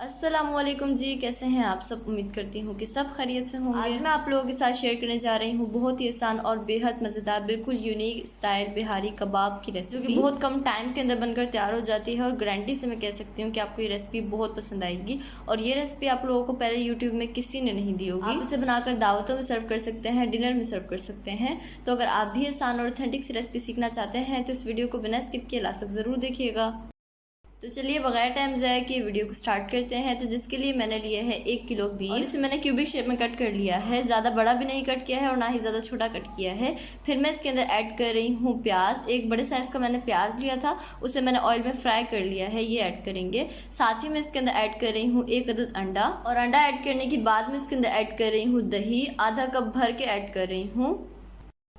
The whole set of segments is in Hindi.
अस्सलामुअलैकुम जी, कैसे हैं आप सब। उम्मीद करती हूँ कि सब खैरियत से होंगे। आज मैं आप लोगों के साथ शेयर करने जा रही हूँ बहुत ही आसान और बेहद मज़ेदार बिल्कुल यूनिक स्टाइल बिहारी कबाब की रेसिपी, जो कि बहुत कम टाइम के अंदर बनकर तैयार हो जाती है और गारंटी से मैं कह सकती हूँ कि आपको ये रेसिपी बहुत पसंद आएगी। और ये रेसिपी आप लोगों को पहले यूट्यूब में किसी ने नहीं दी होगी। आप इसे बनाकर दावतों में सर्व कर सकते हैं, डिनर में सर्व कर सकते हैं। तो अगर आप भी आसान और ऑथेंटिक सी रेसिपी सीखना चाहते हैं तो इस वीडियो को बिना स्किप किए लास्ट तक ज़रूर देखिएगा। तो चलिए बगैर टाइम ज़ाया किए वीडियो को स्टार्ट करते हैं। तो जिसके लिए मैंने लिया है 1 किलो बीफ और इसे मैंने क्यूबिक शेप में कट कर लिया है। ज़्यादा बड़ा भी नहीं कट किया है और ना ही ज़्यादा छोटा कट किया है। फिर मैं इसके अंदर ऐड कर रही हूँ प्याज। एक बड़े साइज़ का मैंने प्याज लिया था, उसे मैंने ऑयल में फ्राई कर लिया है, ये ऐड करेंगे। साथ ही मैं इसके अंदर ऐड कर रही हूँ 1 अदद अंडा और अंडा ऐड करने के बाद में इसके अंदर ऐड कर रही हूँ दही, आधा कप भर के ऐड कर रही हूँ।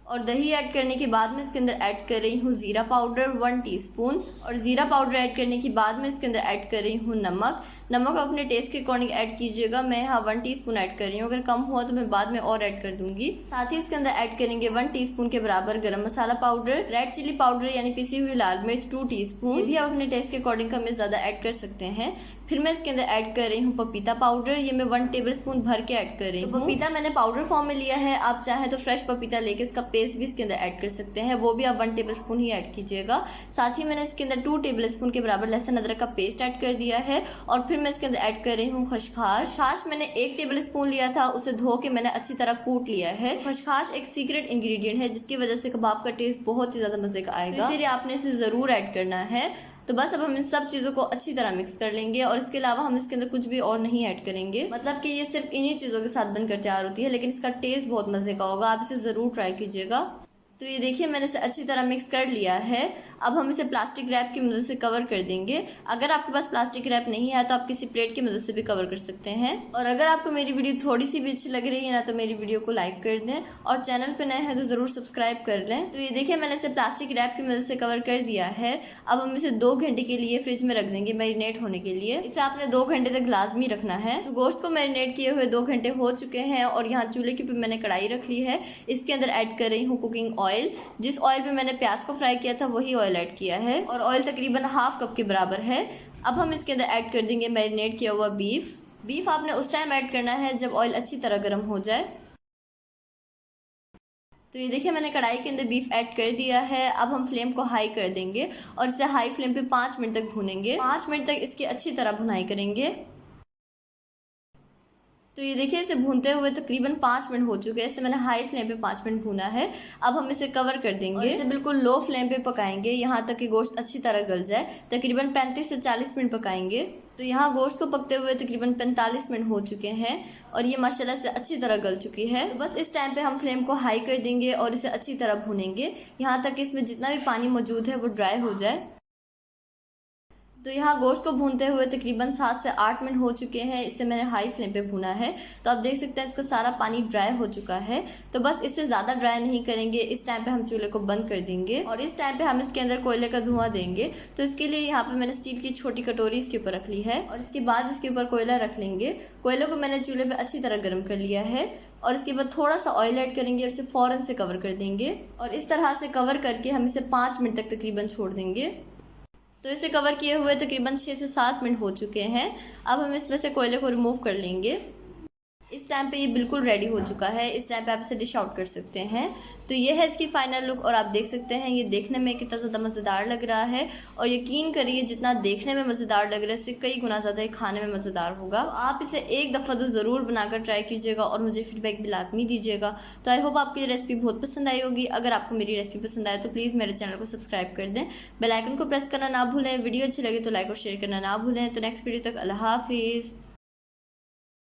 और दही ऐड करने के बाद में इसके अंदर ऐड कर रही हूँ ज़ीरा पाउडर 1 टीस्पून। और ज़ीरा पाउडर ऐड करने के बाद में इसके अंदर ऐड कर रही हूँ नमक। नमक अपने टेस्ट के अकॉर्डिंग ऐड कीजिएगा। मैं यहाँ 1 टीस्पून ऐड कर रही हूँ, अगर कम हुआ तो मैं बाद में और ऐड कर दूंगी। साथ ही इसके अंदर ऐड करेंगे 1 टीस्पून के बराबर गरम मसाला पाउडर, रेड चिली पाउडर यानी पिसी हुई लाल मिर्च 2 टीस्पून, ये भी आप अपने टेस्ट के अकॉर्डिंग कम या ज़्यादा ऐड कर सकते हैं। फिर मैं इसके अंदर ऐड कर रही हूँ पपीता पाउडर, ये मैं 1 टेबलस्पून भर के ऐड कर रही हूँ। तो पपीता मैंने पाउडर फॉर्म में लिया है, आप चाहे तो फ्रेश पपीता लेके उसका पेस्ट भी इसके अंदर ऐड कर सकते हैं, वो भी आप 1 टेबलस्पून ही ऐड कीजिएगा। साथ ही मैंने इसके अंदर 2 टेबलस्पून के बराबर लहसुन अदरक का पेस्ट ऐड कर दिया है। और फिर मैं इसके अंदर ऐड कर रही हूँ खसखस। खसखस मैंने 1 टेबलस्पून लिया था, उसे धो के मैंने अच्छी तरह कूट लिया है। खसखस एक सीक्रेट इंग्रेडिएंट है जिसकी वजह से कबाब का टेस्ट बहुत ही ज़्यादा मजे का आएगा, तो इसीलिए आपने इसे ज़रूर ऐड करना है। तो बस अब हम इन सब चीज़ों को अच्छी तरह मिक्स कर लेंगे और इसके अलावा हम इसके अंदर कुछ भी और नहीं ऐड करेंगे। मतलब कि ये सिर्फ इन्हीं चीज़ों के साथ बनकर तैयार होती है, लेकिन इसका टेस्ट बहुत मज़े का होगा, आप इसे ज़रूर ट्राई कीजिएगा। तो ये देखिए मैंने इसे अच्छी तरह मिक्स कर लिया है। अब हम इसे प्लास्टिक रैप की मदद से कवर कर देंगे। अगर आपके पास प्लास्टिक रैप नहीं है तो आप किसी प्लेट की मदद से भी कवर कर सकते हैं। और अगर आपको मेरी वीडियो थोड़ी सी भी अच्छी लग रही है ना तो मेरी वीडियो को लाइक कर दें और चैनल पर नए हैं तो ज़रूर सब्सक्राइब कर लें। तो ये देखिए मैंने इसे प्लास्टिक रैप की मदद से कवर कर दिया है। अब हम इसे 2 घंटे के लिए फ्रिज में रख देंगे मैरिनेट होने के लिए। इसे आपने 2 घंटे तक लाजमी रखना है। तो गोश्त को मैरिनेट किए हुए 2 घंटे हो चुके हैं और यहाँ चूल्हे के ऊपर मैंने कढ़ाई रख ली है। इसके अंदर ऐड कर रही हूँ कुकिंग ऑयल। जिस ऑयल में मैंने प्याज को फ्राई किया था वही ऑयल ऐड किया है और ऑयल तकरीबन ½ कप के बराबर है। अब हम इसके अंदर ऐड कर देंगे मैरिनेट किया हुआ बीफ आपने उस टाइम ऐड करना है जब ऑयल अच्छी तरह गर्म हो जाए। तो ये देखिए मैंने कढ़ाई के अंदर बीफ ऐड कर दिया है। अब हम फ्लेम को हाई कर देंगे और इसे हाई फ्लेम पे 5 मिनट तक भूनेंगे। 5 मिनट तक इसकी अच्छी तरह भुनाई करेंगे। तो ये देखिए इसे भूनते हुए तकरीबन 5 मिनट हो चुके हैं। इसे मैंने हाई फ्लेम पे 5 मिनट भूना है। अब हम इसे कवर कर देंगे और इसे बिल्कुल लो फ्लेम पे पकाएंगे यहाँ तक कि गोश्त अच्छी तरह गल जाए। तकरीबन 35 से 40 मिनट पकाएंगे। तो यहाँ गोश्त को पकते हुए तकरीबन 45 मिनट हो चुके हैं और ये माशाल्लाह से अच्छी तरह गल चुकी है। तो बस इस टाइम पे हम फ्लेम को हाई कर देंगे और इसे अच्छी तरह भूनेंगे यहाँ तक कि इसमें जितना भी पानी मौजूद है वो ड्राई हो जाए। तो यहाँ गोश्त को भूनते हुए तकरीबन 7 से 8 मिनट हो चुके हैं। इसे मैंने हाई फ्लेम पे भुना है। तो आप देख सकते हैं इसका सारा पानी ड्राई हो चुका है। तो बस इससे ज़्यादा ड्राई नहीं करेंगे। इस टाइम पे हम चूल्हे को बंद कर देंगे और इस टाइम पे हम इसके अंदर कोयले का धुआं देंगे। तो इसके लिए यहाँ पे मैंने स्टील की छोटी कटोरी इसके ऊपर रख ली है और इसके बाद इसके ऊपर कोयला रख लेंगे। कोयले को मैंने चूल्हे पर अच्छी तरह गर्म कर लिया है और इसके बाद थोड़ा सा ऑयल ऐड करेंगे और इसे फ़ौरन से कवर कर देंगे और इस तरह से कवर करके हम इसे 5 मिनट तक तकरीबन छोड़ देंगे। तो इसे कवर किए हुए तकरीबन 6 से 7 मिनट हो चुके हैं। अब हम इसमें से कोयले को रिमूव कर लेंगे। इस टाइम पे ये बिल्कुल रेडी हो चुका है। इस टाइम पे आप इसे डिश आउट कर सकते हैं। तो ये है इसकी फाइनल लुक और आप देख सकते हैं ये देखने में कितना ज़्यादा मज़ेदार लग रहा है। और यकीन करिए जितना देखने में मज़ेदार लग रहा है इससे कई गुना ज़्यादा खाने में मज़ेदार होगा। तो आप इसे एक दफ़ा तो ज़रूर बनाकर ट्राई कीजिएगा और मुझे फीडबैक भी लाजमी दीजिएगा। तो आई होप आपको ये रेसिपी बहुत पसंद आई होगी। अगर आपको मेरी रेसिपी पसंद आए तो प्लीज़ मेरे चैनल को सब्सक्राइब कर दें, बेल आइकन को प्रेस करना ना भूलें। वीडियो अच्छी लगे तो लाइक और शेयर करना ना भूलें। तो नेक्स्ट वीडियो तक अल्लाह हाफिज़।